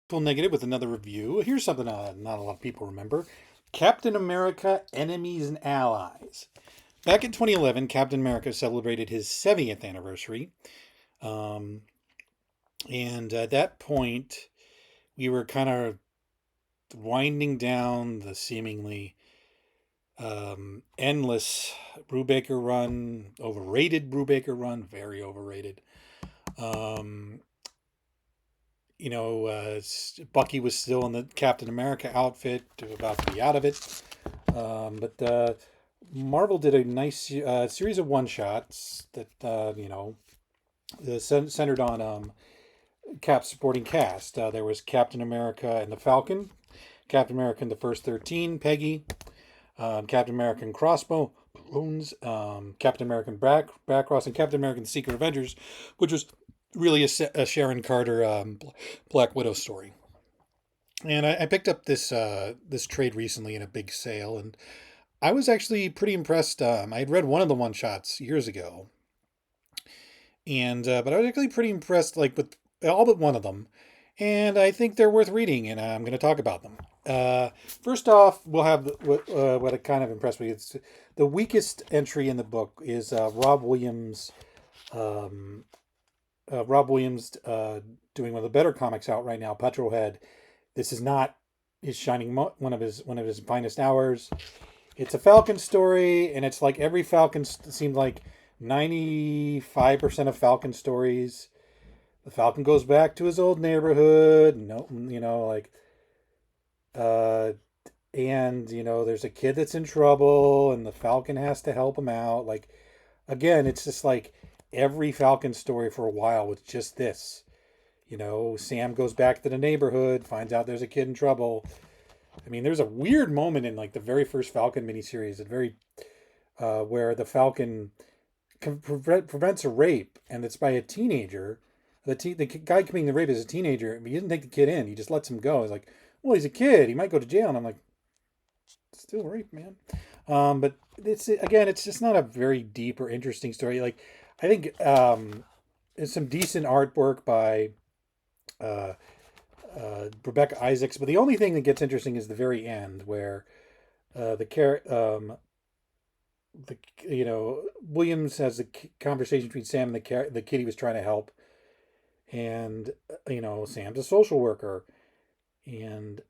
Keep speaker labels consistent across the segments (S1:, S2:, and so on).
S1: Full Negative with another review. Here's something not a lot of people remember. Captain America, Enemies and Allies. Back in 2011, Captain America celebrated his 70th anniversary. And at that point, we were kind of winding down the seemingly endless Brubaker run, overrated Brubaker run, very overrated. Bucky was still in the Captain America outfit, about to be out of it. But Marvel did a nice series of one-shots that, centered on Cap's supporting cast. There was Captain America and the Falcon, Captain America and the First 13, Peggy, Captain America and Crossbones, Captain America and Batroc, and Captain America and the Secret Avengers, which was really a Sharon Carter Black Widow story. And I picked up this trade recently in a big sale, and I was actually pretty impressed. I had read one of the one shots years ago, and but I was actually pretty impressed, like with all but one of them, and I think they're worth reading, and I'm going to talk about them. First off, we'll have what it kind of impressed me. It's the weakest entry in the book is Rob Williams. Rob Williams doing one of the better comics out right now, Petrolhead. This is not his shining one of his finest hours. It's a Falcon story, and it's like every Falcon seemed like 95% of Falcon stories. The Falcon goes back to his old neighborhood. And there's a kid that's in trouble, and the Falcon has to help him out. Like, again, it's just like every Falcon story for a while was just this. Sam goes back to the neighborhood, finds out there's a kid in trouble. I mean, there's a weird moment in like the very first Falcon miniseries, where the Falcon prevents a rape, and it's by a teenager. The guy committing the rape is a teenager, but he doesn't take the kid in. He just lets him go. He's like, well, he's a kid. He might go to jail. And I'm like, still rape, man. But it's just not a very deep or interesting story. Like, I think there's some decent artwork by Rebekah Isaacs, but the only thing that gets interesting is the very end, where Williams has a conversation between Sam and the kid he was trying to help, and Sam's a social worker, and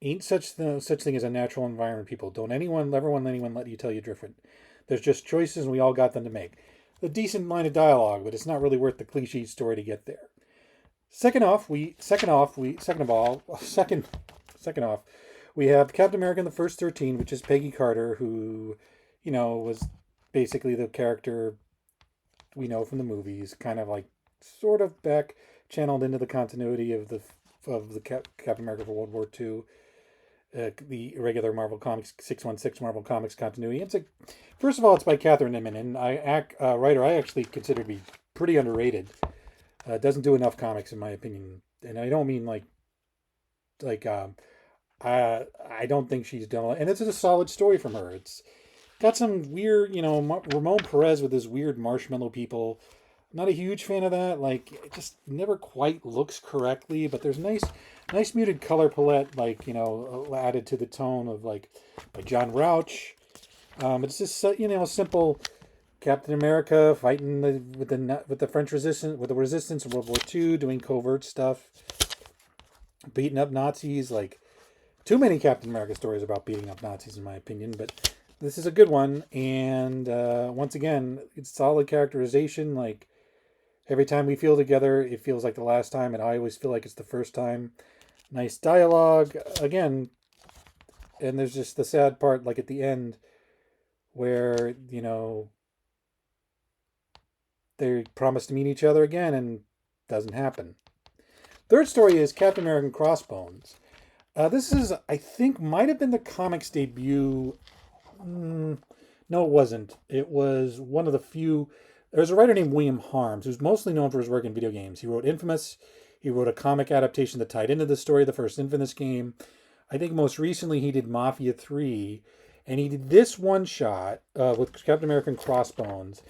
S1: ain't such thing as a natural environment. People, don't ever let anyone let you tell you different. There's just choices, and we all got them to make. A decent line of dialogue, but it's not really worth the cliche story to get there. Second off, we have Captain America and the First 13, which is Peggy Carter, who, was basically the character we know from the movies, kind of like sort of back channeled into the continuity of the Captain America for World War II. The regular Marvel Comics 616 Marvel Comics continuity. First of all, it's by Kathryn Immonen, writer I actually consider to be pretty underrated. Doesn't do enough comics in my opinion, and I don't mean I don't think she's done. And it's a solid story from her. It's got some weird, Ramon Perez with his weird marshmallow people. I'm not a huge fan of that. Like, it just never quite looks correctly, but there's nice muted color palette, added to the tone of by John Rauch. It's just simple Captain America fighting with the French resistance, with the resistance in World War II, doing covert stuff, beating up Nazis. Like, too many Captain America stories about beating up Nazis, in my opinion, but this is a good one. And once again, it's solid characterization. Like, every time we feel together, it feels like the last time, and I always feel like it's the first time. Nice dialogue. Again, and there's just the sad part, like at the end, where, they promise to meet each other again, and doesn't happen. Third story is Captain American Crossbones. This is, I think, might have been the comics debut. No, it wasn't. It was one of the few. There's a writer named William Harms, who's mostly known for his work in video games. He wrote Infamous. He wrote a comic adaptation that tied into the story of the first Infamous game. I think most recently he did Mafia 3. And he did this one shot with Captain American Crossbones.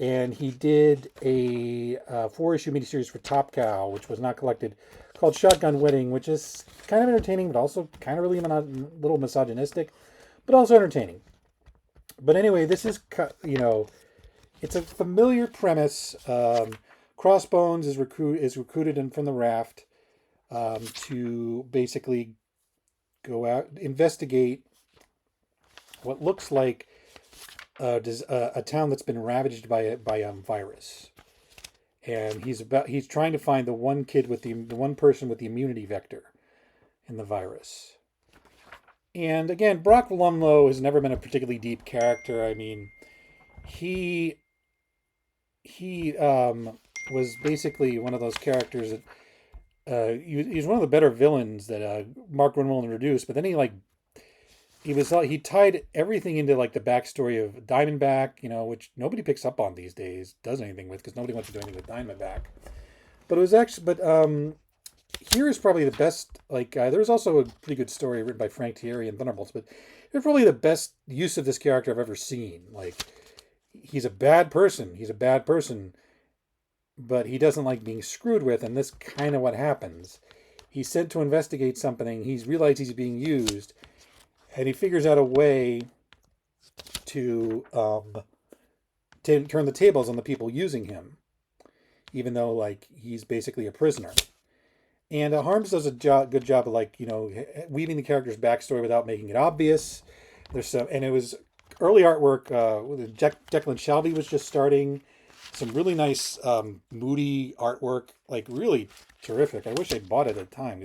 S1: And he did a 4-issue miniseries for Top Cow, which was not collected, called Shotgun Wedding, which is kind of entertaining, but also kind of really little misogynistic, but also entertaining. But anyway, this is, it's a familiar premise. Crossbones is recruited in from the raft to basically go out, investigate what looks like a town that's been ravaged by a virus, and he's trying to find the one kid with the one person with the immunity vector in the virus. And again, Brock Lumlow has never been a particularly deep character. I mean, he was basically one of those characters that he's one of the better villains that Mark Renwell introduced. But then he tied everything into like the backstory of Diamondback, which nobody picks up on these days, does anything with, because nobody wants to do anything with Diamondback. But it was actually, here is probably the best. Like there was also a pretty good story written by Frank Thierry in Thunderbolts, but it's probably the best use of this character I've ever seen. Like he's a bad person. He's a bad person, but he doesn't like being screwed with, and this kind of what happens. He's sent to investigate something. He's realized he's being used, and he figures out a way to turn the tables on the people using him, even though like he's basically a prisoner. And Harms does a good job of weaving the character's backstory without making it obvious. And it was early artwork. Declan Shalvey was just starting. Some really nice moody artwork, like really terrific. I wish I'd bought it at the time.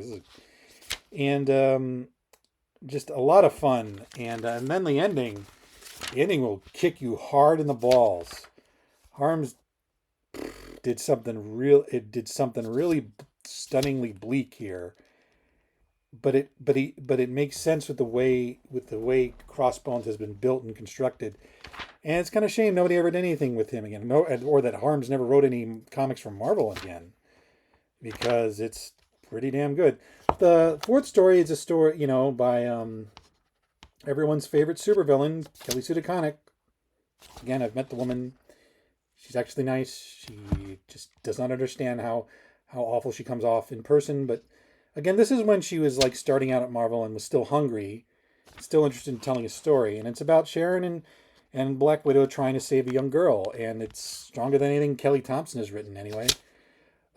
S1: Just a lot of fun. And then the ending will kick you hard in the balls. Harms did something really stunningly bleak here, but it makes sense with the way Crossbones has been built and constructed. And it's kind of a shame nobody ever did anything with him again, or that Harms never wrote any comics from Marvel again, because it's pretty damn good. The fourth story is a story, by everyone's favorite supervillain, Kelly Sue DeConnick. Again, I've met the woman. She's actually nice. She just does not understand how awful she comes off in person. But again, this is when she was like starting out at Marvel and was still hungry, still interested in telling a story. And it's about Sharon and Black Widow trying to save a young girl. And it's stronger than anything Kelly Thompson has written anyway.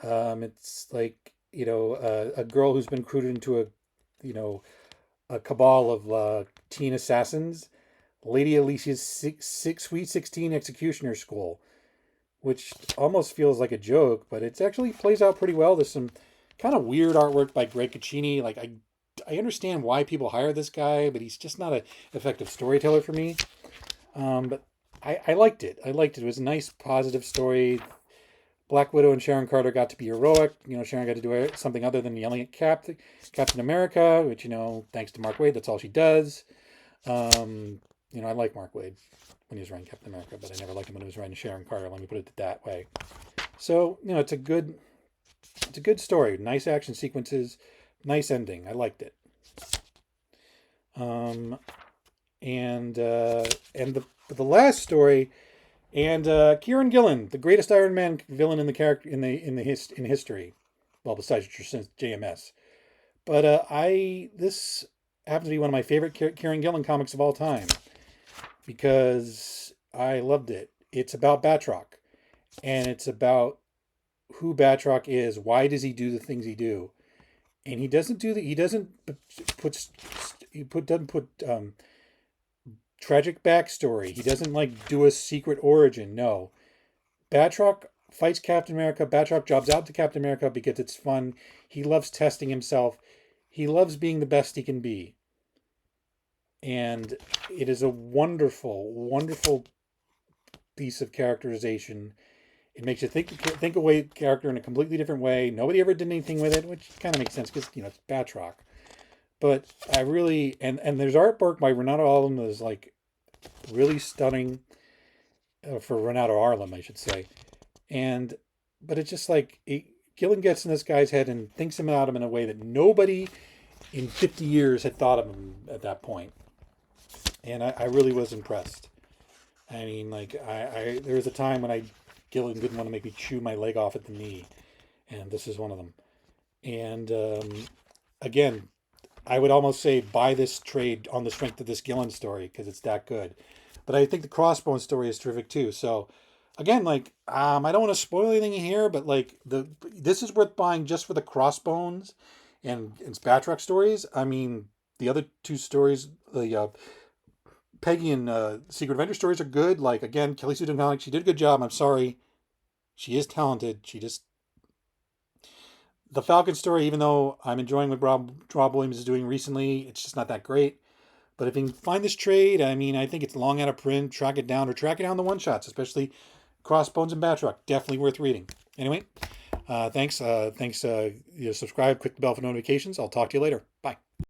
S1: It's like, a girl who's been recruited into a cabal of teen assassins. Lady Alicia's Sweet 16 Executioner School, which almost feels like a joke, but it actually plays out pretty well. There's some kind of weird artwork by Greg Tocchini. Like I understand why people hire this guy, but he's just not an effective storyteller for me. But I liked it. It was a nice, positive story. Black Widow and Sharon Carter got to be heroic. Sharon got to do something other than yelling at Captain America, which, thanks to Mark Waid, that's all she does. I like Mark Waid when he was writing Captain America, but I never liked him when he was writing Sharon Carter. Let me put it that way. So, it's a good story. Nice action sequences, nice ending. I liked it. And the last story, and Kieron Gillen, the greatest Iron Man villain in history, well, besides JMS. But this happens to be one of my favorite Kieron Gillen comics of all time, because I loved it. It's about Batroc, and it's about who Batroc is. Why does he do the things he do? And he doesn't put tragic backstory. He doesn't do a secret origin. No, Batroc fights Captain America. Batroc jobs out to Captain America because it's fun. He loves testing himself. He loves being the best he can be. And it is a wonderful, wonderful piece of characterization. It makes you think away character in a completely different way. Nobody ever did anything with it, which kind of makes sense because, it's Batroc. But I really, and there's artwork by Renato Arlem that is really stunning, for Renato Arlem, I should say. But it's just Gillen gets in this guy's head and thinks about him in a way that nobody in 50 years had thought of him at that point. And I really was impressed. I mean, there was a time when Gillen didn't want to make me chew my leg off at the knee, and this is one of them. And again, I would almost say buy this trade on the strength of this Gillen story because it's that good. But I think the Crossbones story is terrific too. So again, like I don't want to spoil anything here, but like this is worth buying just for the Crossbones and Batroc stories. I mean, the other two stories, the Peggy and Secret Avenger stories are good. Like again, Kelly Sue DeConnick, she did a good job. I'm sorry, she is talented. She just the Falcon story, even though I'm enjoying what Rob Williams is doing recently, it's just not that great. But if you can find this trade, I mean, I think it's long out of print. Track it down or track it down the one shots, especially Crossbones and Batroc. Definitely worth reading. Anyway, thanks. Subscribe, click the bell for notifications. I'll talk to you later. Bye.